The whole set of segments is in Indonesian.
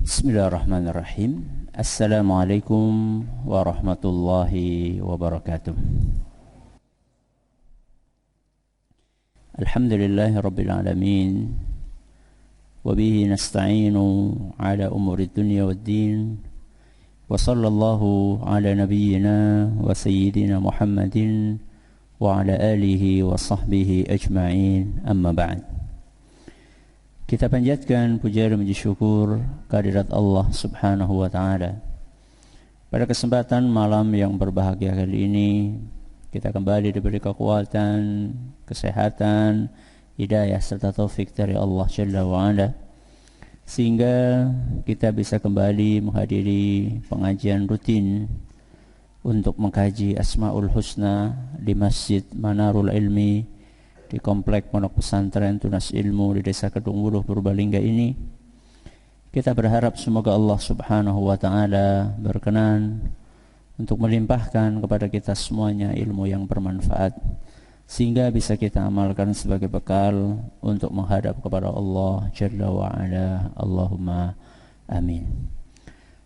Bismillahirrahmanirrahim. Assalamualaikum warahmatullahi wabarakatuh. Alhamdulillahi rabbil alamin. Wabihi nasta'inu ala umuri dunya waddin. Wa sallallahu ala nabiyyina wa sayyidina Muhammadin wa ala alihi wa sahbihi ajma'in. Amma ba'd. Kita panjatkan puja dan puji syukur kehadirat Allah Subhanahu wa taala. Pada kesempatan malam yang berbahagia kali ini, kita kembali diberi kekuatan, kesehatan, hidayah serta taufik dari Allah Jalla wa Ala, sehingga kita bisa kembali menghadiri pengajian rutin untuk mengkaji Asmaul Husna di Masjid Manarul Ilmi di Komplek Pondok Pesantren Tunas Ilmu di Desa Kedung Wuluh, Purbalingga ini. Kita berharap semoga Allah Subhanahu wa taala berkenan untuk melimpahkan kepada kita semuanya ilmu yang bermanfaat, sehingga bisa kita amalkan sebagai bekal untuk menghadap kepada Allah Jalla wa Ala. Allahumma amin.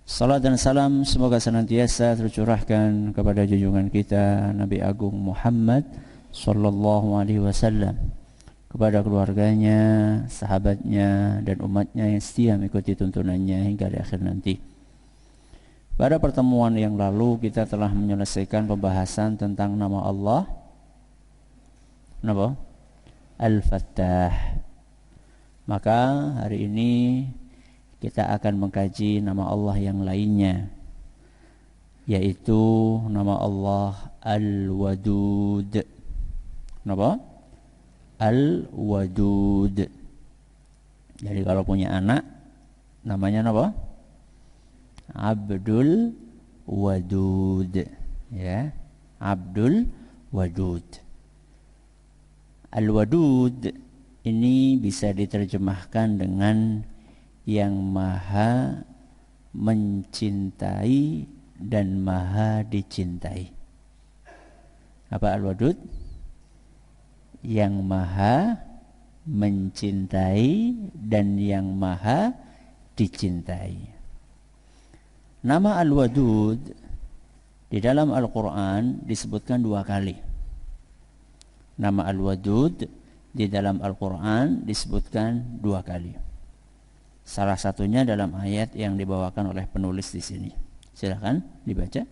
Salat dan salam semoga senantiasa tercurahkan kepada junjungan kita Nabi Agung Muhammad sallallahu alaihi wasallam, kepada keluarganya, sahabatnya, dan umatnya yang setia mengikuti tuntunannya hingga di akhir nanti. Pada pertemuan yang lalu kita telah menyelesaikan pembahasan tentang nama Allah Al-Fattah. Maka hari ini kita akan mengkaji nama Allah yang lainnya, yaitu nama Allah Al-Wadud. Kenapa? Al-Wadud. Jadi kalau punya anak namanya apa? Abdul Wadud, ya. Abdul Wadud. Al-Wadud ini bisa diterjemahkan dengan yang maha mencintai dan maha dicintai. Apa Al-Wadud? Yang maha mencintai dan yang maha dicintai. Nama Al-Wadud di dalam Al-Quran disebutkan 2 kali. Nama Al-Wadud di dalam Al-Quran disebutkan 2 kali. Salah satunya dalam ayat yang dibawakan oleh penulis di sini. Silakan dibaca.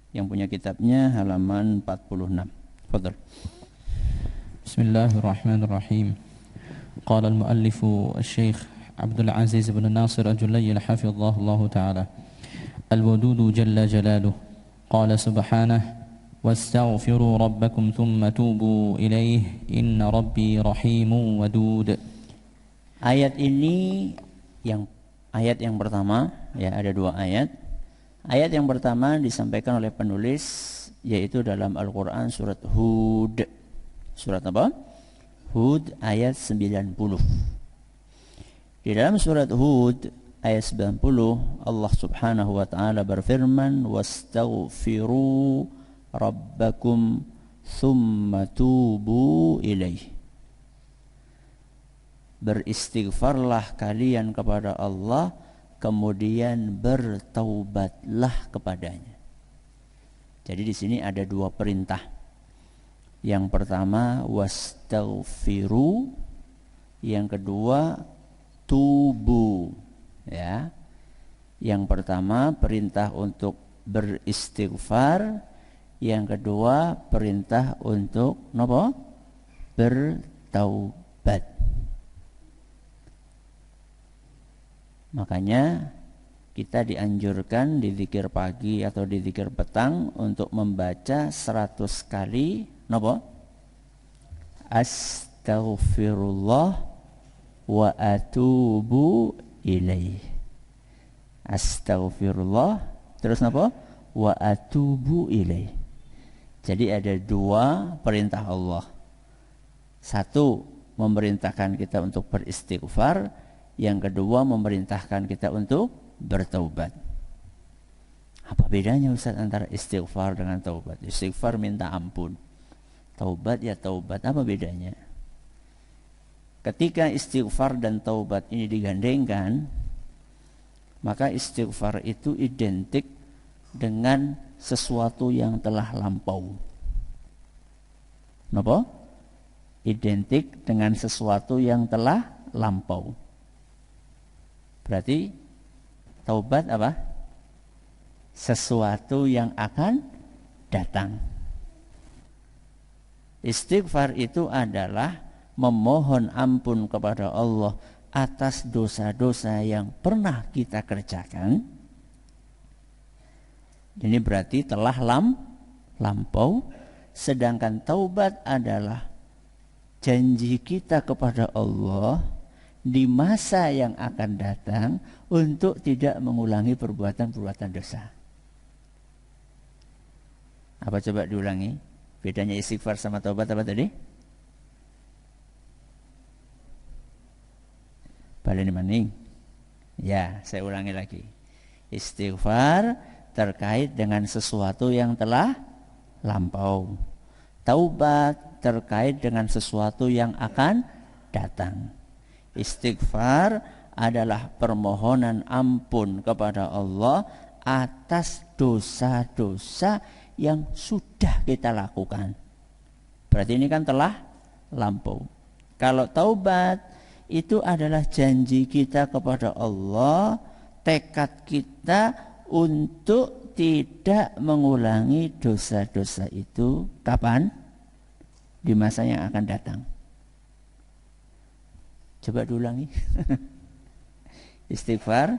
Yang punya kitabnya halaman 46. Fadhal. Bismillahirrahmanirrahim. Qala al-muallif al-Syekh Abdul Aziz bin Nasir al-Julayl hafizahullah ta'ala. Al-Wadud jalla jalaluhu. Qala subhanahu wastaghfiru rabbakum thumma tubu ilayhi inna rabbi rahimun wadud. Ayat ini ayat yang pertama, ya, ada 2 ayat. Ayat yang pertama disampaikan oleh penulis yaitu dalam Al-Quran surat Hud. Surat apa? Hud ayat 90. Di dalam surat Hud ayat 90 Allah Subhanahu wa taala berfirman, wastaghfiru rabbakum thumma tubu ilaihi. Beristighfarlah kalian kepada Allah, kemudian bertaubatlah kepadanya. Jadi di sini ada 2 perintah. Yang pertama wastaghfiru, yang kedua tubu, ya. Yang pertama perintah untuk beristighfar, yang kedua perintah untuk bertaubat. Makanya kita dianjurkan di zikir pagi atau di zikir petang untuk membaca 100 kali astaghfirullah wa atubu ilaih. Astaghfirullah terus wa atubu ilaih. Jadi ada 2 perintah Allah. 1 memerintahkan kita untuk beristighfar, yang kedua memerintahkan kita untuk bertaubat. Apa bedanya Ustaz antara istighfar dengan taubat? Istighfar minta ampun, taubat ya taubat. Apa bedanya? Ketika istighfar dan taubat ini digandengkan, maka istighfar itu identik dengan sesuatu yang telah lampau. Napa? Identik dengan sesuatu yang telah lampau. Berarti taubat apa? Sesuatu yang akan datang. Istighfar itu adalah memohon ampun kepada Allah atas dosa-dosa yang pernah kita kerjakan. Ini berarti telah lampau. Sedangkan taubat adalah janji kita kepada Allah di masa yang akan datang untuk tidak mengulangi perbuatan-perbuatan dosa. Apa coba diulangi? Bedanya istighfar sama taubat apa tadi? Baleni maning. Ya, saya ulangi lagi. Istighfar terkait dengan sesuatu yang telah lampau. Taubat terkait dengan sesuatu yang akan datang. Istighfar adalah permohonan ampun kepada Allah atas dosa-dosa yang sudah kita lakukan. Berarti ini kan telah lampau. Kalau taubat itu adalah janji kita kepada Allah, tekad kita untuk tidak mengulangi dosa-dosa itu. Kapan? Di masa yang akan datang. Coba diulangi. Istighfar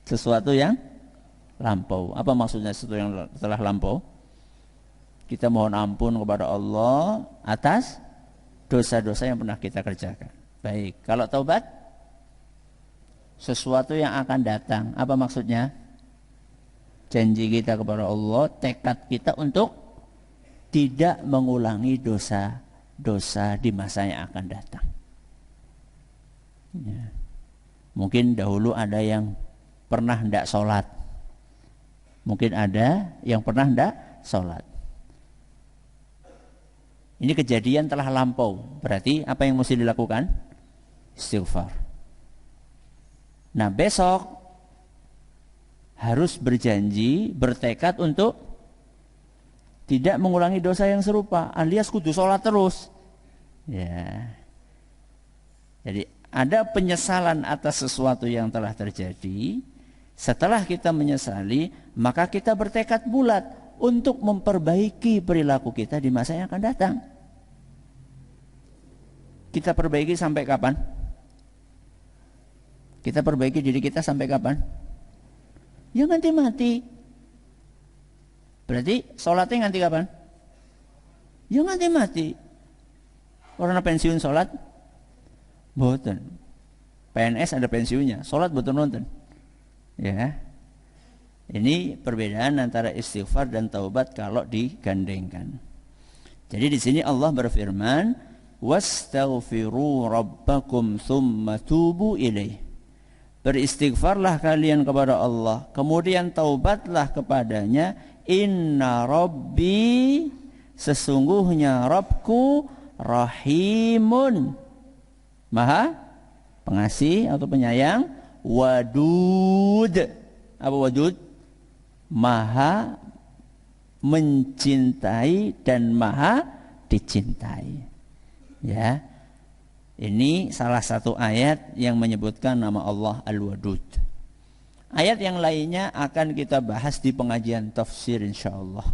sesuatu yang lampau. Apa maksudnya sesuatu yang telah lampau? Kita mohon ampun kepada Allah atas dosa-dosa yang pernah kita kerjakan. Baik, kalau taubat sesuatu yang akan datang. Apa maksudnya? Janji kita kepada Allah, tekad kita untuk tidak mengulangi dosa-dosa di masa yang akan datang. Ya. Mungkin dahulu ada yang pernah hendak sholat. Mungkin ada yang pernah hendak sholat. Ini kejadian telah lampau. Berarti apa yang mesti dilakukan? Istighfar. Nah, besok harus berjanji, bertekad untuk tidak mengulangi dosa yang serupa, alias kudu sholat terus. Ya. Jadi ada penyesalan atas sesuatu yang telah terjadi. Setelah kita menyesali, maka kita bertekad bulat untuk memperbaiki perilaku kita di masa yang akan datang. Kita perbaiki sampai kapan? Kita perbaiki diri kita sampai kapan? Ya nganti mati. Berarti sholatnya nganti kapan? Ya nganti mati. Orang pensiun sholat? Boten. PNS ada pensiunnya, sholat boten nonton. Ya. Ini perbedaan antara istighfar dan taubat kalau digandengkan. Jadi di sini Allah berfirman, "Wastaghfiru rabbakum tsumma tubu ilaih." Beristighfarlah kalian kepada Allah, kemudian taubatlah kepadanya. Inna rabbi, sesungguhnya Rabbku, rahimun, maha pengasih atau penyayang, wadud. Apa wadud? Maha mencintai dan maha dicintai. Ya. Ini salah satu ayat yang menyebutkan nama Allah Al-Wadud. Ayat yang lainnya akan kita bahas di pengajian tafsir insyaallah.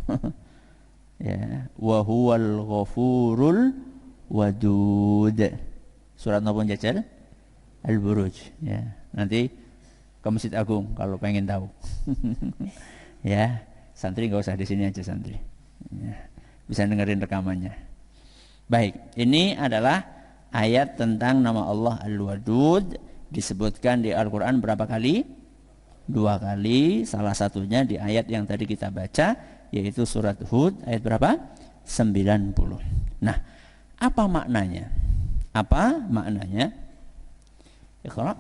Ya, wa huwal ghafurul wadud. Surat napa jajal? Al-Buruj, ya. Nanti ke Masjid Agung kalau pengen tahu. Ya, santri enggak usah di sini aja santri. Ya, bisa dengerin rekamannya. Baik, ini adalah ayat tentang nama Allah Al-Wadud, disebutkan di Al-Quran berapa kali? 2 kali, salah satunya di ayat yang tadi kita baca, yaitu surat Hud ayat berapa? 90. Nah, apa maknanya? Apa maknanya? Iqra.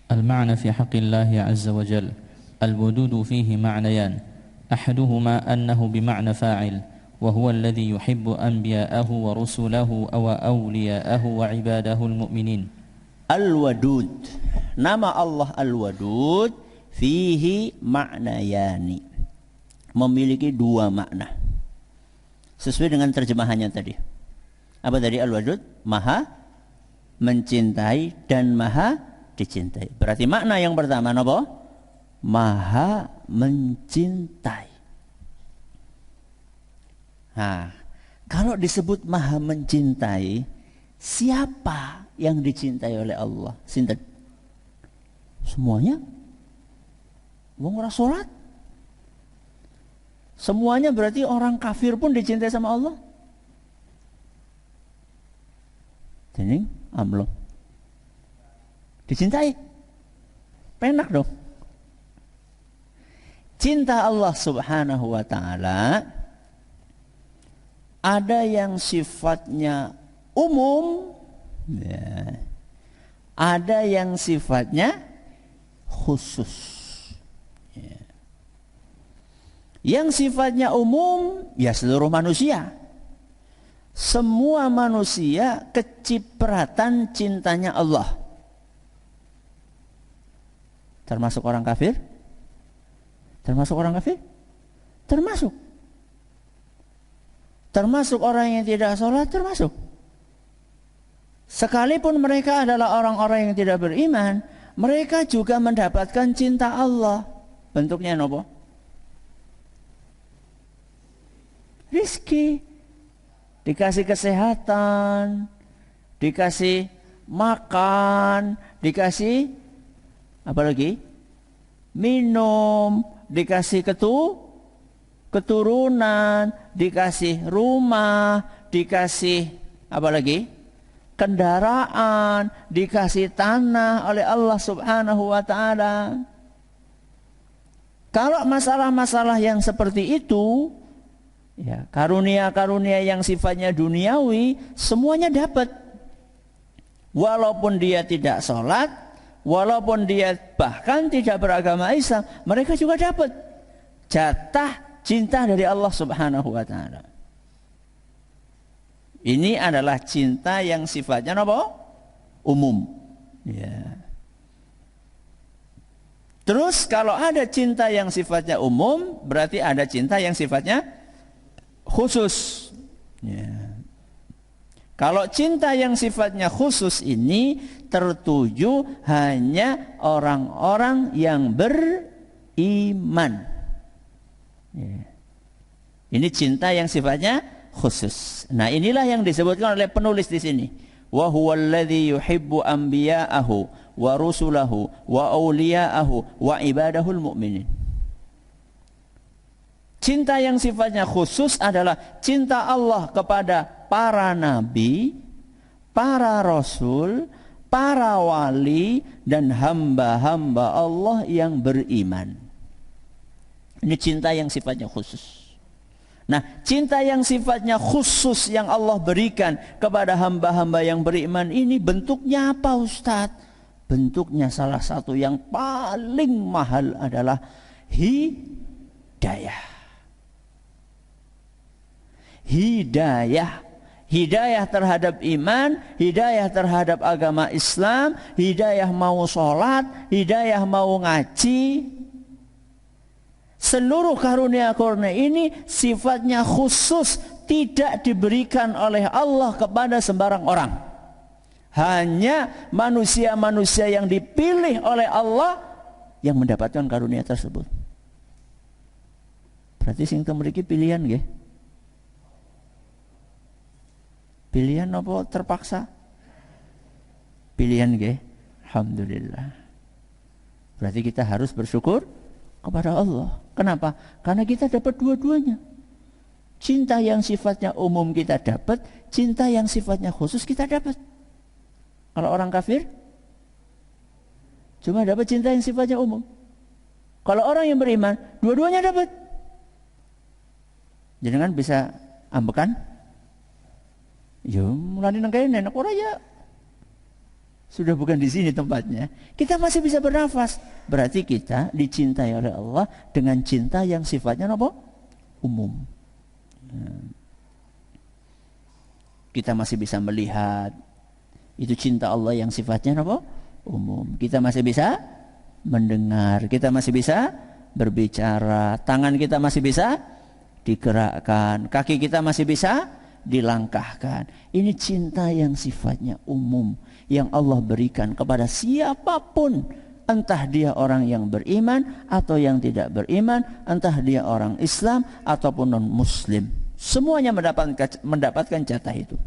المعنى في حق الله عز وجل الودود فيه معنيان أحدهما أنه بمعنى فاعل وهو الذي يحب أنبياءه ورسله أو أولياءه وعباده المؤمنين Al-Wadud. Nama Allah Al-Wadud fihi ma'nayani. Memiliki dua makna. Sesuai dengan terjemahannya tadi. Apa tadi Al-Wadud? Maha mencintai dan maha dicintai. Berarti makna yang pertama apa? Maha mencintai. Nah, kalau disebut maha mencintai, siapa yang dicintai oleh Allah? Sinten? Semuanya. Wong ora salat. Semuanya berarti orang kafir pun dicintai sama Allah. Dening amlong. Dicintai. Penak dong. Cinta Allah Subhanahu wa taala ada yang sifatnya umum, ya. Ada yang sifatnya khusus. Ya. Yang sifatnya umum, ya seluruh manusia. Semua manusia kecipratan cintanya Allah. Termasuk orang kafir? Termasuk orang kafir? Termasuk. Termasuk orang yang tidak sholat, termasuk. Sekalipun mereka adalah orang-orang yang tidak beriman, mereka juga mendapatkan cinta Allah. Bentuknya apa? Rizki. Dikasih kesehatan, dikasih makan, dikasih apa lagi? Minum, dikasih keturunan, dikasih rumah, dikasih apa lagi? Kendaraan, dikasih tanah oleh Allah Subhanahu wa taala. Kalau masalah-masalah yang seperti itu, ya, karunia-karunia yang sifatnya duniawi semuanya dapat. Walaupun dia tidak sholat, walaupun dia bahkan tidak beragama Islam, mereka juga dapat jatah cinta dari Allah Subhanahu wa taala. Ini adalah cinta yang sifatnya apa? Umum. Ya. Terus kalau ada cinta yang sifatnya umum, berarti ada cinta yang sifatnya khusus. Ya. Kalau cinta yang sifatnya khusus ini tertuju hanya orang-orang yang beriman. Ya. Ini cinta yang sifatnya khusus. Nah, inilah yang disebutkan oleh penulis di sini. Wa huwallazi yuhibbu anbiya'ahu wa rusulahu wa awliya'ahu wa ibadahul mu'minin. Cinta yang sifatnya khusus adalah cinta Allah kepada para nabi, para rasul, para wali, dan hamba-hamba Allah yang beriman. Ini cinta yang sifatnya khusus. Nah, cinta yang sifatnya khusus yang Allah berikan kepada hamba-hamba yang beriman ini bentuknya apa, Ustaz? Bentuknya salah satu yang paling mahal adalah hidayah. Hidayah. Hidayah terhadap iman, hidayah terhadap agama Islam, hidayah mau sholat, hidayah mau ngaji. Seluruh karunia-karunia ini sifatnya khusus, tidak diberikan oleh Allah kepada sembarang orang. Hanya manusia-manusia yang dipilih oleh Allah yang mendapatkan karunia tersebut. Berarti sing memiliki pilihan nggih? Pilihan apa terpaksa? Pilihan nggih. Alhamdulillah. Berarti kita harus bersyukur kepada Allah. Kenapa? Karena kita dapat dua-duanya. Cinta yang sifatnya umum kita dapat, cinta yang sifatnya khusus kita dapat. Kalau orang kafir cuma dapat cinta yang sifatnya umum. Kalau orang yang beriman, dua-duanya dapat. Jangan bisa ambekan. Yo, mulane nang kene nek ora ya sudah bukan di sini tempatnya. Kita masih bisa bernafas. Berarti kita dicintai oleh Allah dengan cinta yang sifatnya apa? Umum. Kita masih bisa melihat, Itu cinta Allah yang sifatnya apa? Umum. Kita masih bisa mendengar, kita masih bisa berbicara, tangan kita masih bisa digerakkan, kaki kita masih bisa dilangkahkan. Ini cinta yang sifatnya umum yang Allah berikan kepada siapapun, entah dia orang yang beriman atau yang tidak beriman, entah dia orang Islam ataupun non-Muslim. Semuanya mendapatkan jatah itu.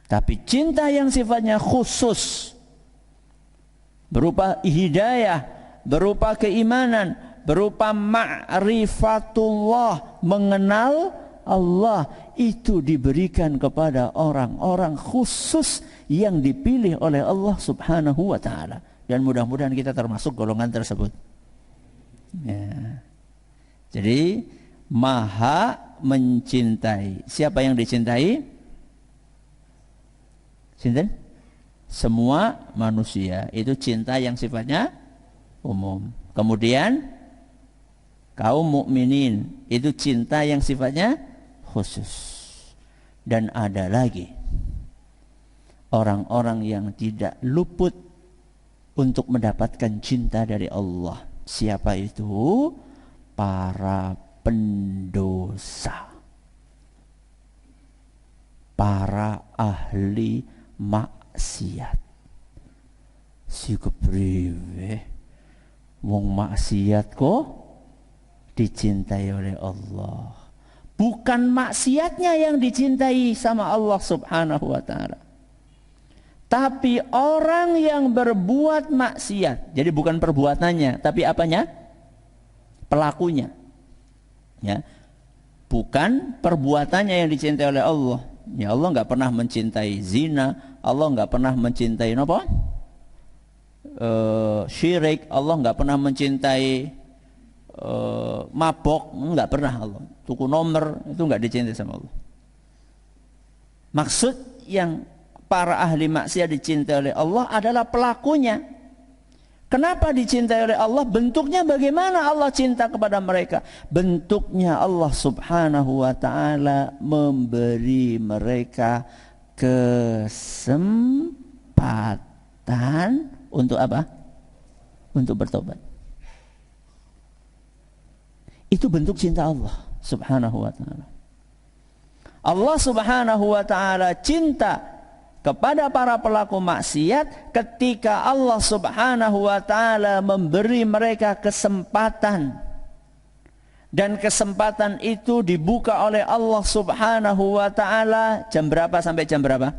Tapi cinta yang sifatnya khusus berupa hidayah, berupa keimanan, berupa ma'rifatullah, mengenal Allah, itu diberikan kepada orang-orang khusus yang dipilih oleh Allah Subhanahu wa ta'ala. Dan mudah-mudahan kita termasuk golongan tersebut. Ya. Jadi maha mencintai. Siapa yang dicintai? Sinten? Semua manusia. Itu cinta yang sifatnya umum. Kemudian kaum mukminin, itu cinta yang sifatnya khusus. Dan ada lagi orang-orang yang tidak luput untuk mendapatkan cinta dari Allah. Siapa itu? Para pendosa, para ahli maksiat. Si kepriwe wong maksiat kok dicintai oleh Allah. Bukan maksiatnya yang dicintai sama Allah Subhanahu wa ta'ala, tapi orang yang berbuat maksiat. Jadi bukan perbuatannya, tapi apanya? Pelakunya. Ya. Bukan perbuatannya yang dicintai oleh Allah. Ya, Allah nggak pernah mencintai zina, Allah nggak pernah mencintai apa? Syirik, Allah nggak pernah mencintai mabok, nggak pernah Allah. Tuku nomor itu nggak dicintai sama Allah. Maksud yang para ahli maksiat dicintai oleh Allah adalah pelakunya. Kenapa dicintai oleh Allah? Bentuknya bagaimana Allah cinta kepada mereka? Bentuknya Allah Subhanahu wa ta'ala memberi mereka kesempatan untuk apa? Untuk bertobat. Itu bentuk cinta Allah Subhanahu wa ta'ala. Allah Subhanahu wa ta'ala cinta kepada para pelaku maksiat ketika Allah Subhanahu wa ta'ala memberi mereka kesempatan, dan kesempatan itu dibuka oleh Allah Subhanahu wa ta'ala jam berapa sampai jam berapa?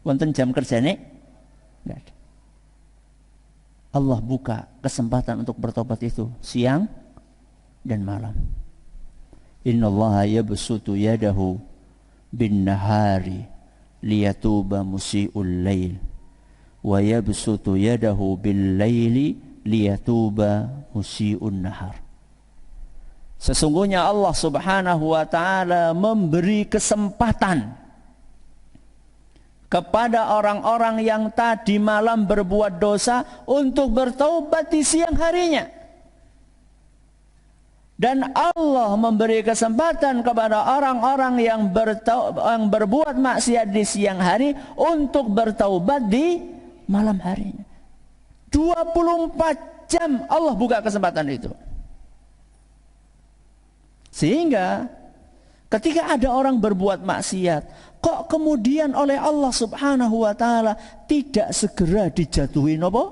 Wonten jam kerjane? Enggak ada. Allah buka kesempatan untuk bertobat itu siang dan malam. Innallaha yabsutu yadahu bin nahari liyatuba musi'ul lail wa yabsutu yadahu bil laili liyatuba musi'un nahar. Sesungguhnya Allah Subhanahu wa ta'ala memberi kesempatan kepada orang-orang yang tadi malam berbuat dosa untuk bertaubat di siang harinya. Dan Allah memberi kesempatan kepada orang-orang yang berbuat maksiat di siang hari untuk bertaubat di malam harinya. 24 jam Allah buka kesempatan itu. Sehingga ketika ada orang berbuat maksiat, kok kemudian oleh Allah Subhanahu wa ta'ala tidak segera dijatuhi apa?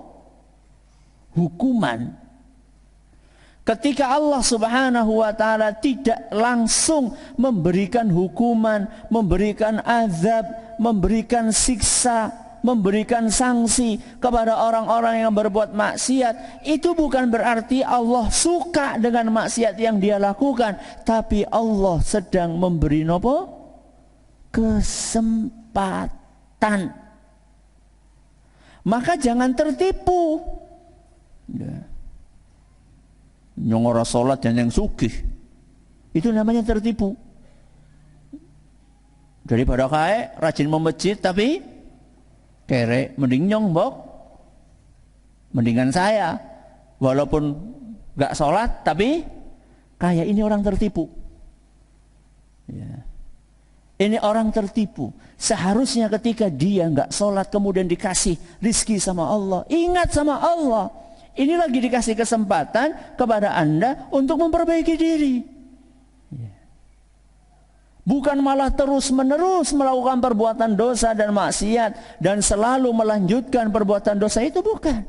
Hukuman. Ketika Allah Subhanahu wa ta'ala tidak langsung memberikan hukuman, memberikan azab, memberikan siksa, memberikan sanksi kepada orang-orang yang berbuat maksiat, itu bukan berarti Allah suka dengan maksiat yang dia lakukan, tapi Allah sedang memberi apa? Kesempatan. Maka jangan tertipu. Ya. Yang ora salat dan yang sugih, itu namanya tertipu. Daripada kae rajin memejit tapi kere, mending nyong mbok, mendingan saya walaupun gak sholat tapi kayak ini orang tertipu. Ya. Ini orang tertipu. Seharusnya ketika dia nggak sholat kemudian dikasih rizki sama Allah, ingat sama Allah. Ini lagi dikasih kesempatan kepada Anda untuk memperbaiki diri. Bukan malah terus-menerus melakukan perbuatan dosa dan maksiat dan selalu melanjutkan perbuatan dosa itu, bukan.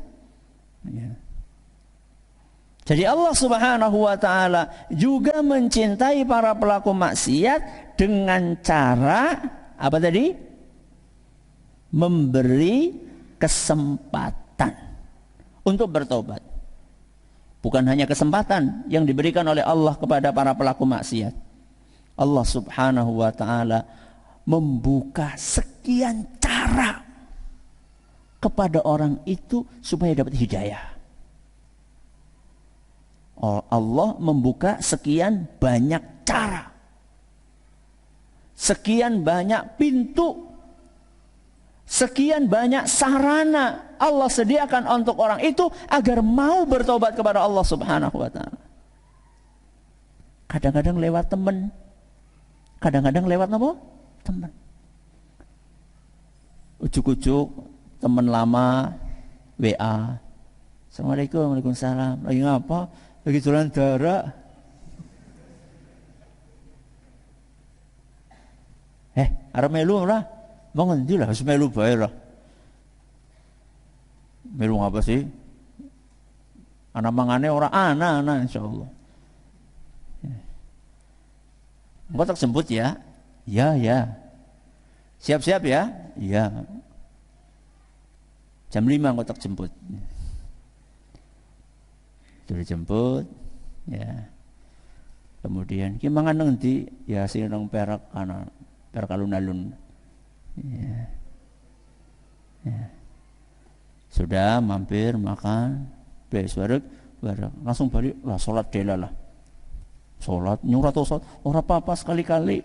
Jadi Allah Subhanahu wa taala juga mencintai para pelaku maksiat dengan cara apa tadi? Memberi kesempatan untuk bertobat. Bukan hanya kesempatan yang diberikan oleh Allah kepada para pelaku maksiat. Allah Subhanahu wa taala membuka sekian cara kepada orang itu supaya dapat hidayah. Allah membuka sekian banyak cara, sekian banyak pintu, sekian banyak sarana Allah sediakan untuk orang itu agar mau bertobat kepada Allah Subhanahu wa taala. Kadang-kadang lewat teman, kadang-kadang lewat apa? Teman. Ujuk-ujuk teman lama WA. Assalamualaikum, waalaikumsalam. Lagi ngapa? Lagi jualan darah. Arep melu lah. Mau ngendi lah, harus melu bae lah. Melu apa sih? Ana mangane ora ana insyaallah. Engkau tak jemput ya? Ya. Siap-siap ya? Ya. Jam 5 engkau tak jemput. Sudah jemput, ya. Kemudian ki mangan nang ndi? Ya sing nang Perak ana, Perak alun-alun. Ya. Sudah mampir makan, bareng langsung balik lah, salat dela lah. Salat nyurat atau salat ora apa-apa sekali-kali.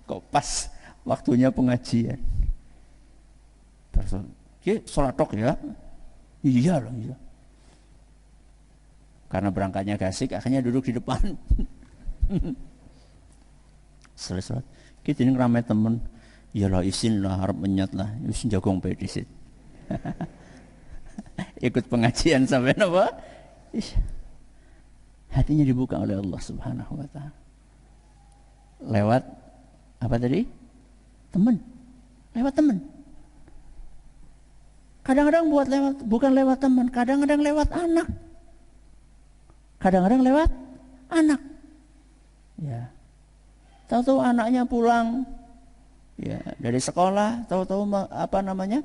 Kok pas waktunya pengajian. Terus salat tok ya? Iya. Karena berangkatnya gasik, akhirnya duduk di depan. Selesai. Kita ini ramai temen. Iyalah isin lah, harap menyat lah. Isin jagong pedisit. Ikut pengajian sampai apa? Hatinya dibuka oleh Allah Subhanahu wa taala. Lewat apa tadi? Teman. Lewat teman. Kadang-kadang bukan lewat teman, kadang-kadang lewat anak. Kadang-kadang lewat anak. Ya. Tahu-tahu anaknya pulang ya dari sekolah, tahu-tahu apa namanya?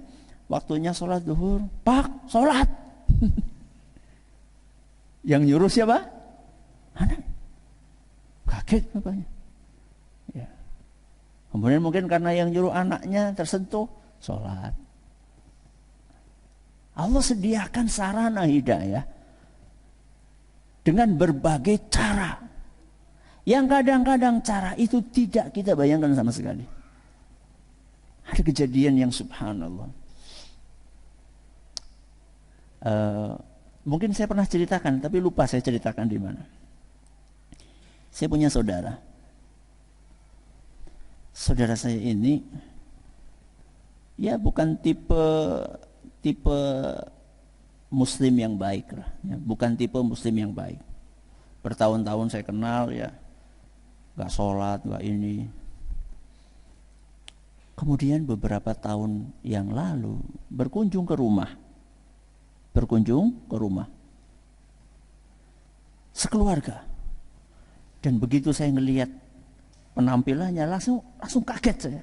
Waktunya sholat zuhur, Pak, sholat. Yang nyuruh siapa? Anak. Kaget bapaknya. Ya. Kemudian mungkin karena yang nyuruh anaknya tersentuh, sholat. Allah sediakan sarana hidayah dengan berbagai cara. Yang kadang-kadang cara itu tidak kita bayangkan sama sekali. Ada kejadian yang subhanallah. Mungkin saya pernah ceritakan, tapi lupa saya ceritakan di mana. Saya punya saudara. Saudara saya ini, ya bukan tipe Muslim yang baik lah, ya, bukan tipe Muslim yang baik. Bertahun-tahun saya kenal ya, nggak sholat, nggak ini. Kemudian beberapa tahun yang lalu berkunjung ke rumah. Sekeluarga. Dan begitu saya ngelihat penampilannya langsung kaget saya.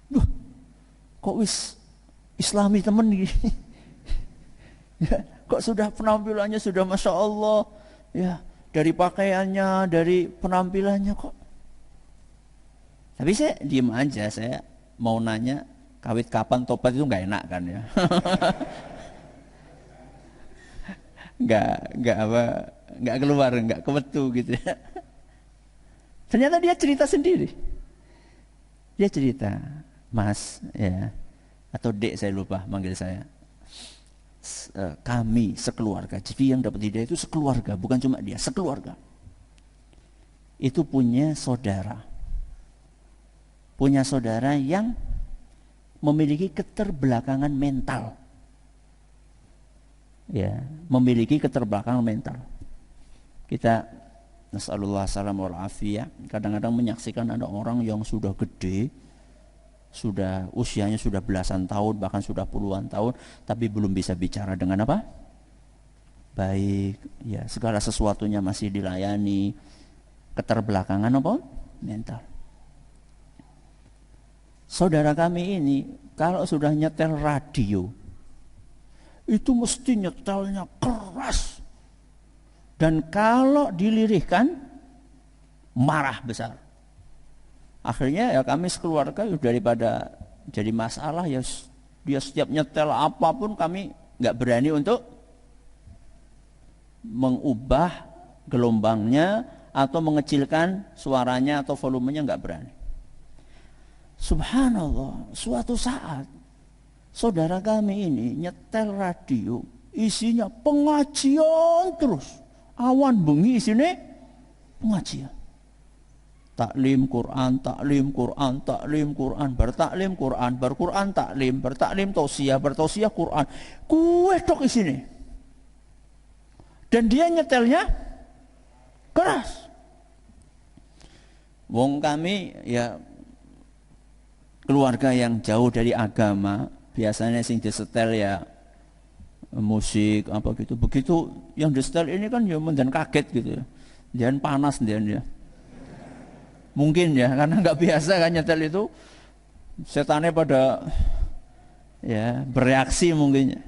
Duh, kok wis Islami temen gini. Ya, kok sudah penampilannya sudah Masya Allah. Ya, dari pakaiannya, dari penampilannya kok. Tapi saya diem aja, saya mau nanya kawit kapan tobat itu nggak enak kan ya. nggak keluar, nggak kewetu gitu ya. Ternyata dia cerita sendiri. Dia cerita, Mas ya, atau Dek saya lupa manggil saya. Kami sekeluarga. Jadi yang dapat hidayah itu sekeluarga, bukan cuma dia, sekeluarga. itu punya saudara. Punya saudara yang memiliki keterbelakangan mental. Ya, memiliki keterbelakangan mental. Kita nasallallahu salam wal afiyah, kadang-kadang menyaksikan ada orang yang sudah gede, sudah usianya sudah belasan tahun, bahkan sudah puluhan tahun, tapi belum bisa bicara dengan apa? Baik, ya segala sesuatunya masih dilayani. Keterbelakangan apa? Mental. Saudara kami ini kalau sudah nyetel radio itu mesti nyetelnya keras, dan kalau dilirihkan marah besar. Akhirnya ya kami sekeluarga daripada jadi masalah, ya dia setiap nyetel apapun kami nggak berani untuk mengubah gelombangnya atau mengecilkan suaranya atau volumenya, nggak berani. Subhanallah, suatu saat saudara kami ini nyetel radio, isinya pengajian terus. Awan bengi isinya pengajian. Taklim Quran, taklim Quran, taklim Quran, bertaklim Quran, berquran taklim, bertaklim tausiah, bertausiah Quran. Kue tok isine. Dan dia nyetelnya keras. Wong kami ya keluarga yang jauh dari agama, biasanya sing disetel ya musik apa gitu. Begitu yang disetel ini kan ya mendan kaget gitu ya. Dia panas dia. Mungkin ya karena nggak biasa kan nyetel itu, setannya pada ya bereaksi mungkin.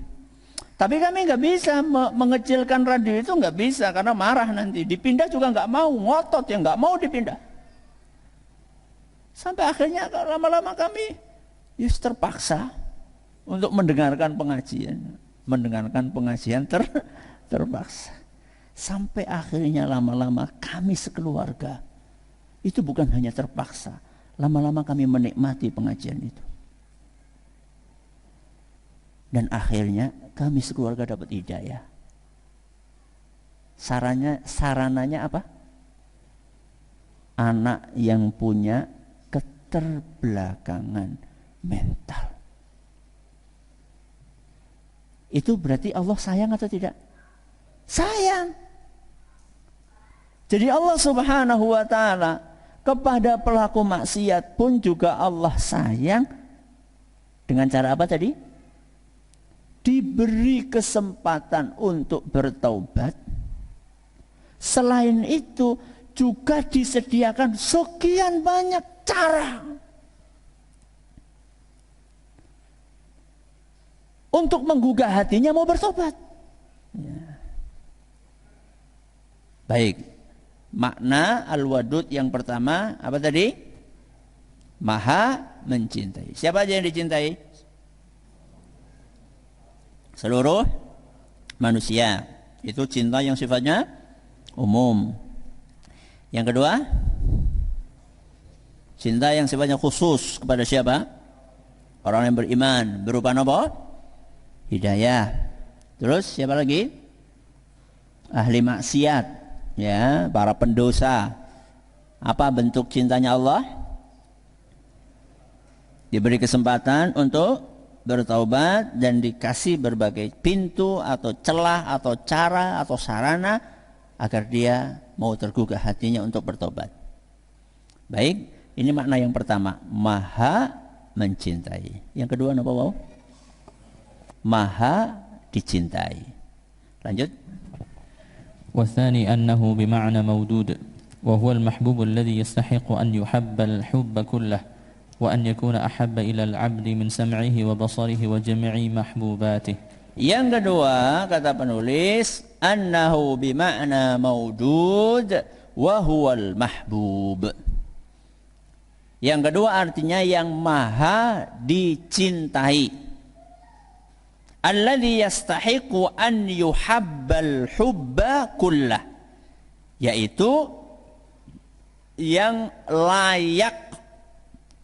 Tapi kami nggak bisa mengecilkan radio itu, nggak bisa karena marah nanti. Dipindah juga nggak mau, ngotot ya nggak mau dipindah. Sampai akhirnya lama-lama kami terpaksa untuk mendengarkan pengajian, terpaksa. Sampai akhirnya lama-lama kami sekeluarga itu bukan hanya terpaksa, lama-lama kami menikmati pengajian itu. Dan akhirnya kami sekeluarga dapat hidayah. Sarananya apa? Anak yang punya keterbelakangan mental. Itu berarti Allah sayang atau tidak? Sayang. Jadi Allah Subhanahu wa ta'ala kepada pelaku maksiat pun juga Allah sayang. Dengan cara apa tadi? Diberi kesempatan untuk bertaubat. Selain itu juga disediakan sekian banyak cara untuk menggugah hatinya mau bertobat. Ya. Baik, makna al-wadud yang pertama apa tadi? Maha mencintai. Siapa aja yang dicintai? Seluruh manusia. Itu cinta yang sifatnya umum. Yang kedua, cinta yang sifatnya khusus kepada siapa? Orang yang beriman. Berupa apa? Hidayah. Terus siapa lagi? Ahli maksiat, ya, para pendosa. Apa bentuk cintanya Allah? Diberi kesempatan untuk bertaubat dan dikasih berbagai pintu atau celah atau cara atau sarana agar dia mau tergugah hatinya untuk bertobat. Baik, ini makna yang pertama, maha mencintai. Yang kedua apa mau? Maha dicintai. Lanjut. والثاني أنه بمعنى مودود وهو المحبوب الذي يستحق أن يحب الحب كله وأن يكون أحب إلى العبد من سمعه وبصره وجميع محبوباته. Yang kedua kata penulis annahu bima'na maudud wa huwal mahbub. Yang kedua artinya yang maha dicintai. Alladzi yastahiqu an yuhabbal hubba kullah. Yaitu yang layak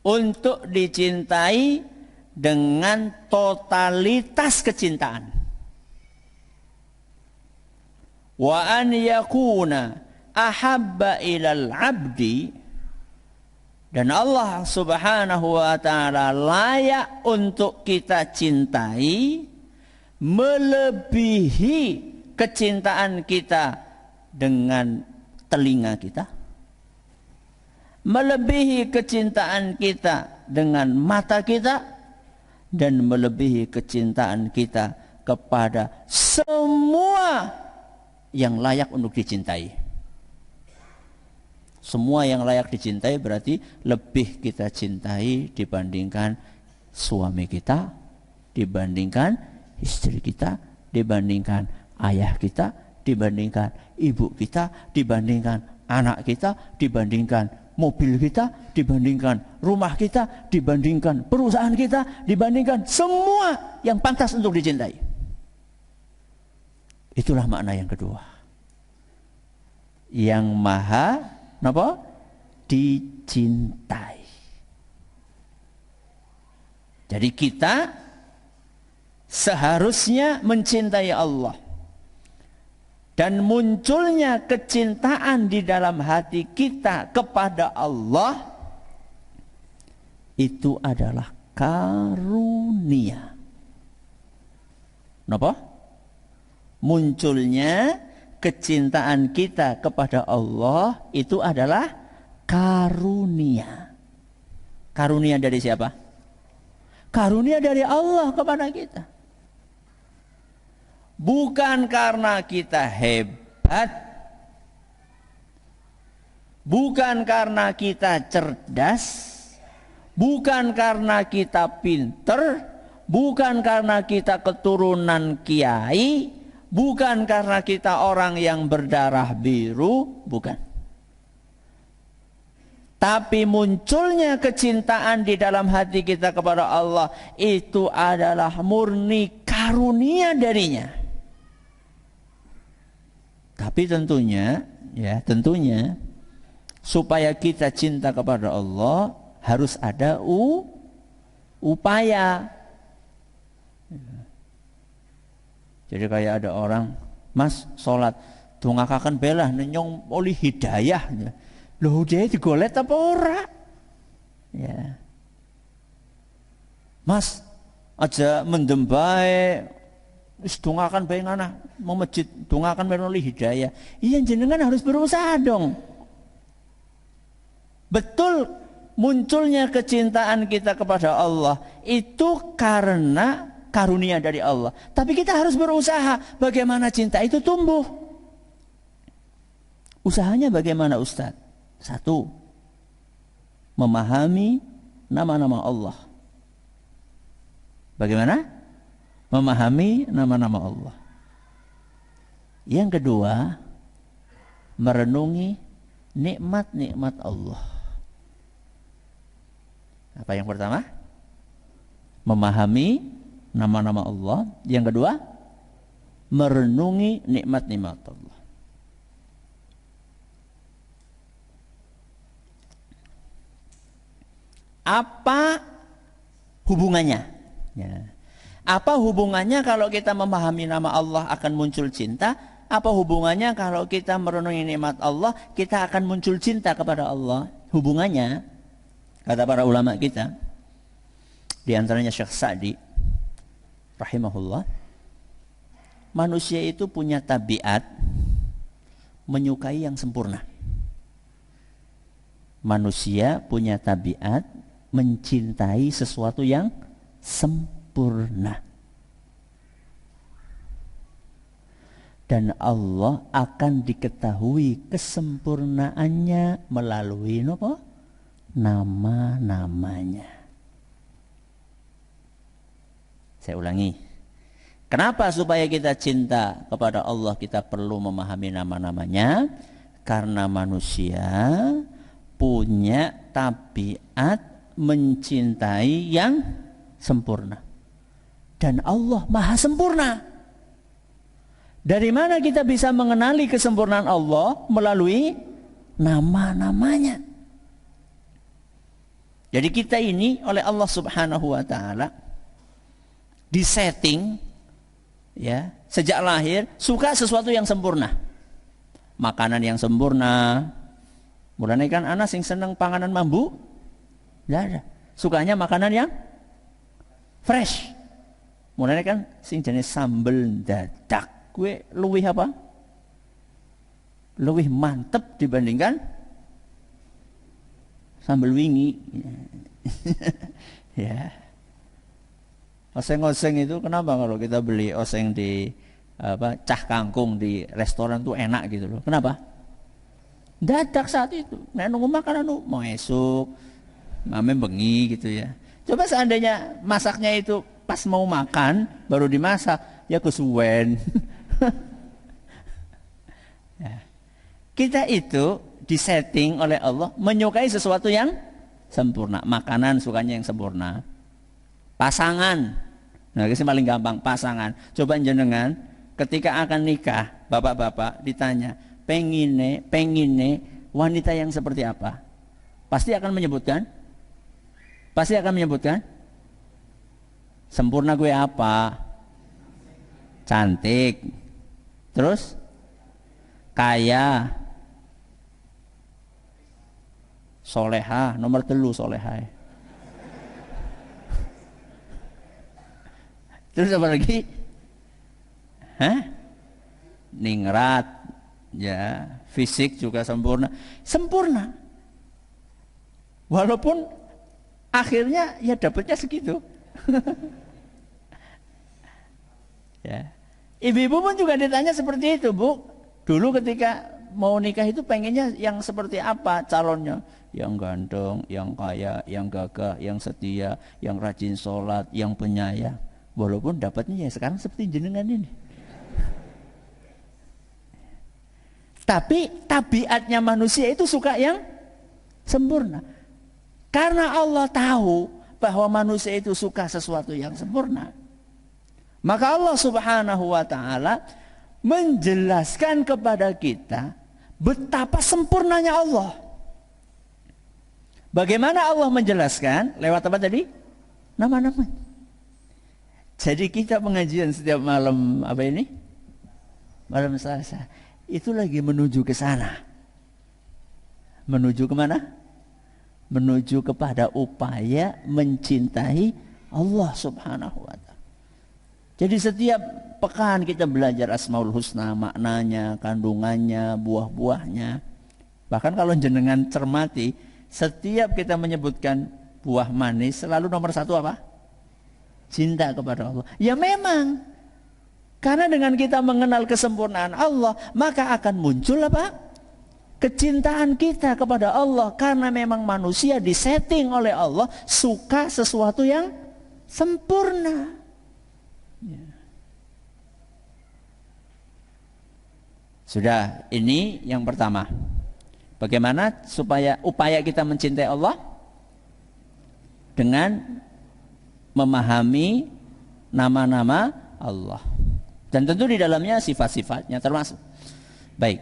untuk dicintai dengan totalitas kecintaan. Wa an yakuna ahabba ilal abdi, dan Allah subhanahu wa ta'ala layak untuk kita cintai melebihi kecintaan kita dengan telinga kita, melebihi kecintaan kita dengan mata kita, dan melebihi kecintaan kita kepada semua yang layak untuk dicintai. Semua yang layak dicintai berarti lebih kita cintai dibandingkan suami kita, dibandingkan istri kita, dibandingkan ayah kita, dibandingkan ibu kita, dibandingkan anak kita, dibandingkan mobil kita, dibandingkan rumah kita, dibandingkan perusahaan kita, dibandingkan semua yang pantas untuk dicintai. Itulah makna yang kedua. Yang maha apa? Dicintai. Jadi kita seharusnya mencintai Allah. Dan munculnya kecintaan di dalam hati kita kepada Allah itu adalah karunia. Kenapa? Munculnya kecintaan kita kepada Allah itu adalah karunia. Karunia dari siapa? Karunia dari Allah kepada kita. Bukan karena kita hebat, bukan karena kita cerdas, bukan karena kita pinter, bukan karena kita keturunan kiai, bukan karena kita orang yang berdarah biru, bukan. Tapi munculnya kecintaan di dalam hati kita kepada Allah itu adalah murni karunia darinya. Tapi tentunya supaya kita cinta kepada Allah harus ada upaya. Jadi kayak ada orang, Mas sholat dongakaken belah nenyong oleh hidayah. Loh dia digolet apa ora? Ya. Mas aja mendem bae wis dongakan bae ngana mau masjid dongakan melalui hidayah. Iya jenengan harus berusaha dong. Betul munculnya kecintaan kita kepada Allah itu karena karunia dari Allah. Tapi kita harus berusaha bagaimana cinta itu tumbuh. Usahanya bagaimana Ustaz? 1. Memahami nama-nama Allah. Bagaimana? Memahami nama-nama Allah. Yang kedua, merenungi nikmat-nikmat Allah. Apa yang pertama? Memahami nama-nama Allah. Yang kedua, merenungi nikmat-nikmat Allah. Apa hubungannya? Ya. Apa hubungannya kalau kita memahami nama Allah akan muncul cinta? Apa hubungannya kalau kita merenungi nikmat Allah kita akan muncul cinta kepada Allah? Hubungannya, kata para ulama kita, di antaranya Syekh Sa'di rahimahullah, manusia itu punya tabiat menyukai yang sempurna. Manusia punya tabiat mencintai sesuatu yang sempurna. Dan Allah akan diketahui kesempurnaannya melalui apa? Nama-namanya. Saya ulangi. Kenapa supaya kita cinta kepada Allah kita perlu memahami nama-namanya? Karena manusia punya tabiat mencintai yang sempurna. Dan Allah maha sempurna. Dari mana kita bisa mengenali kesempurnaan Allah? Melalui nama-namanya. Jadi kita ini oleh Allah subhanahu wa ta'ala disetting ya, sejak lahir suka sesuatu yang sempurna. makanan yang sempurna. Mulane kan anak sing seneng panganan mambu, nggak ada. Sukanya makanan yang fresh. Mulane kan sing jenis sambel dadak, gue luwih apa? Luwih mantep dibandingkan sambel wingi. Ya. Oseng-oseng itu kenapa kalau kita beli oseng di cah kangkung di restoran tuh enak gitu loh. Kenapa? Dadak saat itu. Nek nunggu makanan mau esuk, mame bengi gitu ya. Coba seandainya masaknya itu pas mau makan baru dimasak, ya kesuwen. Ya. Kita itu disetting oleh Allah menyukai sesuatu yang sempurna. Makanan sukanya yang sempurna. Pasangan. Nah, ini paling gampang, pasangan. Coba jenengan ketika akan nikah, bapak-bapak ditanya, pengine wanita yang seperti apa? Pasti akan menyebutkan sempurna gue apa? Cantik. Terus kaya. Soleha, nomor 3 soleha. Terus apa lagi? Ningrat, ya, fisik juga sempurna. Sempurna. Walaupun akhirnya ya dapatnya segitu. Ya. Ibu-ibu pun juga ditanya seperti itu, Bu. Dulu ketika mau nikah itu pengennya yang seperti apa calonnya? Yang ganteng, yang kaya, yang gagah, yang setia, yang rajin sholat, yang penyayang. Walaupun dapatnya ya sekarang seperti jenengan ini. Tapi tabiatnya manusia itu suka yang sempurna. Karena Allah tahu bahwa manusia itu suka sesuatu yang sempurna. Maka Allah Subhanahu wa ta'ala menjelaskan kepada kita betapa sempurnanya Allah. Bagaimana Allah menjelaskan? Lewat apa tadi? Nama-nama. Jadi kita pengajian setiap malam apa ini? Malam Selasa. Itu lagi menuju ke sana. Menuju kemana? Menuju kepada upaya mencintai Allah Subhanahu wa ta'ala. Jadi setiap pekan kita belajar Asmaul Husna, maknanya, kandungannya, buah-buahnya. Bahkan kalau jenengan cermati, setiap kita menyebutkan buah manis selalu nomor 1 apa? Cinta kepada Allah. Ya memang. Karena dengan kita mengenal kesempurnaan Allah, maka akan muncul apa? Kecintaan kita kepada Allah. Karena memang manusia disetting oleh Allah suka sesuatu yang sempurna. Ya. Sudah, ini yang pertama. Bagaimana supaya upaya kita mencintai Allah? Dengan memahami nama-nama Allah. Dan tentu di dalamnya sifat-sifatnya termasuk. Baik.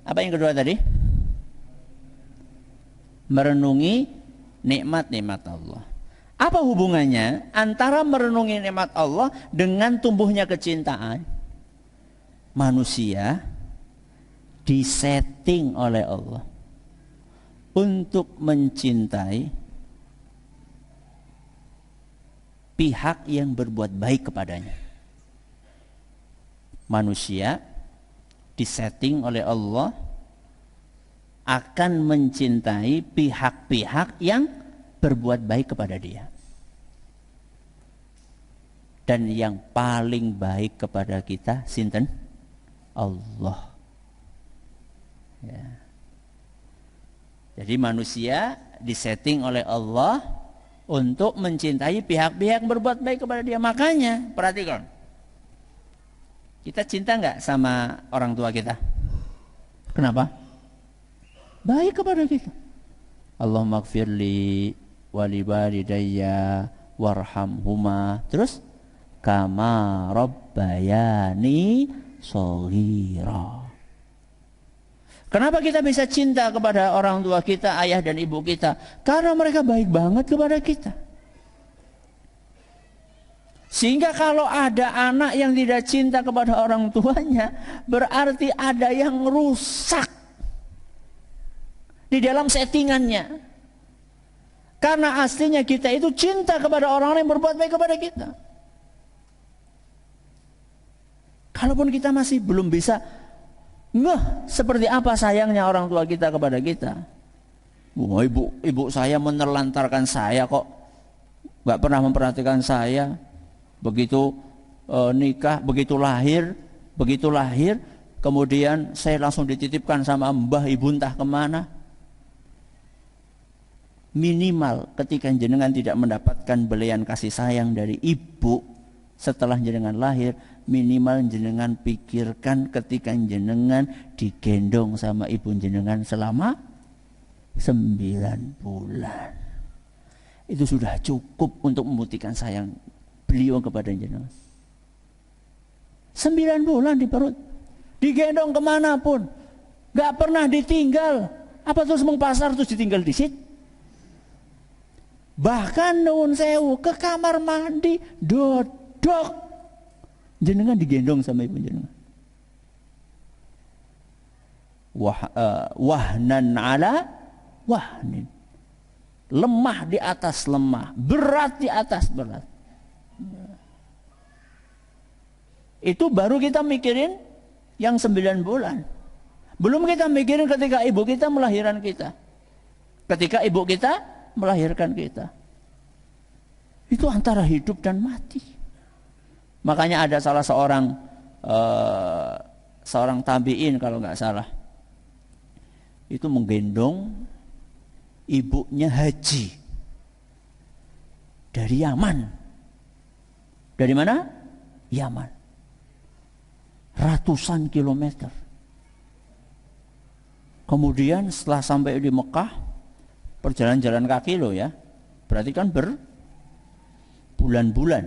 Apa yang kedua tadi? Merenungi nikmat-nikmat Allah. Apa hubungannya antara merenungi nikmat Allah dengan tumbuhnya kecintaan? Manusia disetting oleh Allah untuk mencintai pihak yang berbuat baik kepadanya. Manusia disetting oleh Allah akan mencintai pihak-pihak yang berbuat baik kepada dia. Dan yang paling baik kepada kita sinten? Allah. Ya. Jadi manusia disetting oleh Allah untuk mencintai pihak-pihak yang berbuat baik kepada dia. Makanya perhatikan, kita cinta nggak sama orang tua kita? Kenapa? Baik kepada kita. Allahumma gfirli wali walidayya warhamhuma. Terus kama rabbayani shaghira. Kenapa kita bisa cinta kepada orang tua kita, ayah dan ibu kita? Karena mereka baik banget kepada kita. Sehingga kalau ada anak yang tidak cinta kepada orang tuanya, berarti ada yang rusak di dalam settingannya. Karena aslinya kita itu cinta kepada orang-orang yang berbuat baik kepada kita. Kalaupun kita masih belum bisa ngeh seperti apa sayangnya orang tua kita kepada kita. Wah, ibu saya menelantarkan saya kok, nggak pernah memperhatikan saya. Begitu nikah, begitu lahir, kemudian saya langsung dititipkan sama mbah ibu entah kemana. Minimal ketika jenengan tidak mendapatkan belian kasih sayang dari ibu setelah jenengan lahir, minimal jenengan pikirkan ketika jenengan digendong sama ibu jenengan selama 9 bulan. Itu sudah cukup untuk membuktikan sayang beliau kepada jenengan. 9 bulan di perut, digendong kemanapun, gak pernah ditinggal. Apa terus mengpasar terus ditinggal di situ? Bahkan nuwun sewu ke kamar mandi dodok, jenengan digendong sama ibu jenengan. Wahnan ala wahnin, lemah di atas lemah, berat di atas berat. Itu baru kita mikirin yang 9 bulan. Belum kita mikirin ketika ibu kita melahirkan kita. Ketika ibu kita melahirkan kita, itu antara hidup dan mati. Makanya ada salah seorang tabi'in kalau nggak salah, itu menggendong ibunya haji dari Yaman. Dari mana? Yaman. Ratusan kilometer. Kemudian setelah sampai di Mekah, perjalanan jalan kaki loh ya, berarti kan berbulan-bulan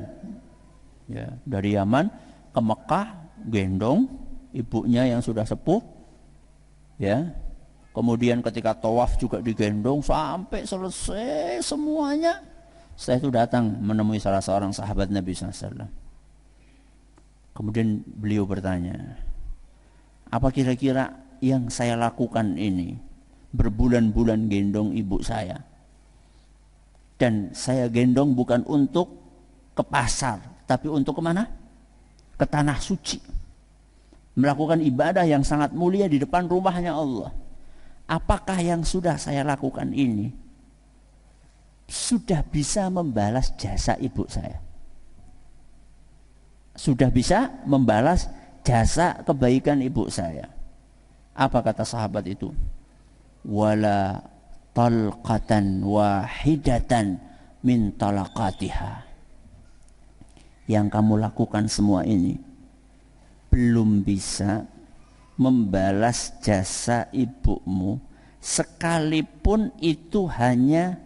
ya, dari Yaman ke Mekah, gendong ibunya yang sudah sepuh ya. Kemudian ketika tawaf juga digendong sampai selesai semuanya. Setelah itu datang menemui salah seorang sahabat Nabi SAW. Kemudian beliau bertanya, apa kira-kira yang saya lakukan ini, berbulan-bulan gendong ibu saya, dan saya gendong bukan untuk ke pasar, tapi untuk kemana? Ke tanah suci, melakukan ibadah yang sangat mulia di depan rumahnya Allah. Apakah yang sudah saya lakukan ini sudah bisa membalas jasa ibu saya? Sudah bisa membalas jasa kebaikan ibu saya? Apa kata sahabat itu? Wala talqatan wahidatan min talaqatiha. Yang kamu lakukan semua ini belum bisa membalas jasa ibumu, sekalipun itu hanya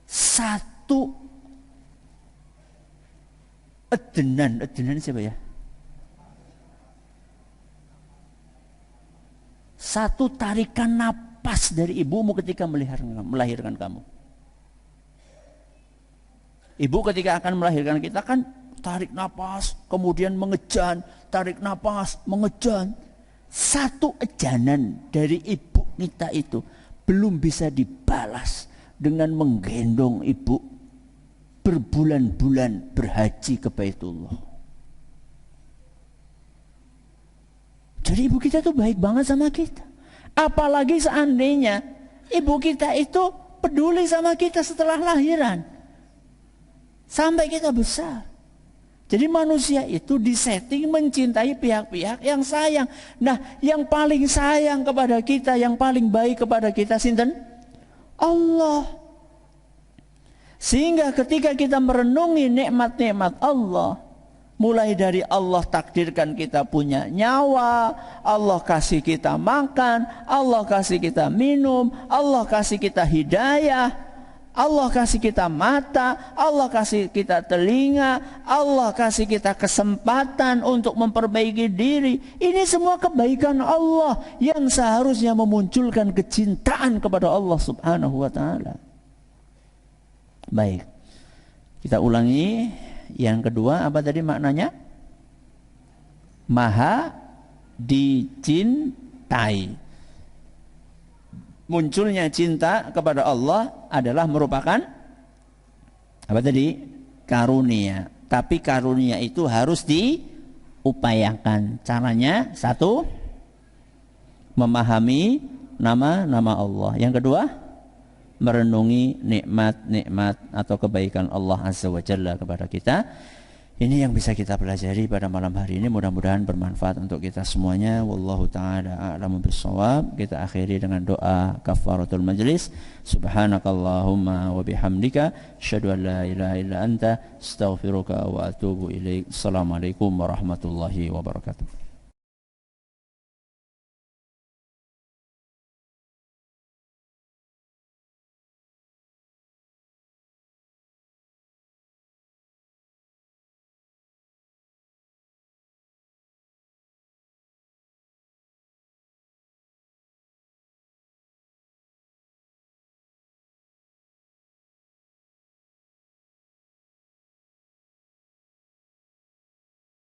satu edenan. Edenan siapa ya? Satu tarikan napas dari ibumu ketika melahirkan kamu. Ibu ketika akan melahirkan kita kan tarik napas, kemudian mengejan, tarik napas, mengejan. Satu ejanan dari ibu kita itu belum bisa dibalas dengan menggendong ibu berbulan-bulan berhaji ke Baitullah. Jadi ibu kita tuh baik banget sama kita. Apalagi seandainya ibu kita itu peduli sama kita setelah lahiran sampai kita besar. Jadi manusia itu disetting mencintai pihak-pihak yang sayang. Nah, yang paling sayang kepada kita, yang paling baik kepada kita sinten? Allah. Sehingga ketika kita merenungi nikmat-nikmat Allah, mulai dari Allah takdirkan kita punya nyawa, Allah kasih kita makan, Allah kasih kita minum, Allah kasih kita hidayah, Allah kasih kita mata, Allah kasih kita telinga, Allah kasih kita kesempatan untuk memperbaiki diri. Ini semua kebaikan Allah yang seharusnya memunculkan kecintaan kepada Allah Subhanahu wa ta'ala. Baik, kita ulangi Yang kedua apa tadi maknanya? Maha dicintai. Munculnya cinta kepada Allah adalah merupakan apa tadi? Karunia. Tapi karunia itu harus diupayakan. Caranya satu, memahami nama-nama Allah. Yang kedua, merenungi nikmat-nikmat atau kebaikan Allah Azza wa Jalla kepada kita. Ini yang bisa kita pelajari pada malam hari ini. Mudah-mudahan bermanfaat untuk kita semuanya. Wallahu ta'ala a'lamu bissawab. Kita akhiri dengan doa kafaratul majlis. Subhanakallahumma wa bihamdika asyhadu an la ilaha illa anta astaghfiruka wa atubu ilaik. Assalamualaikum warahmatullahi wabarakatuh.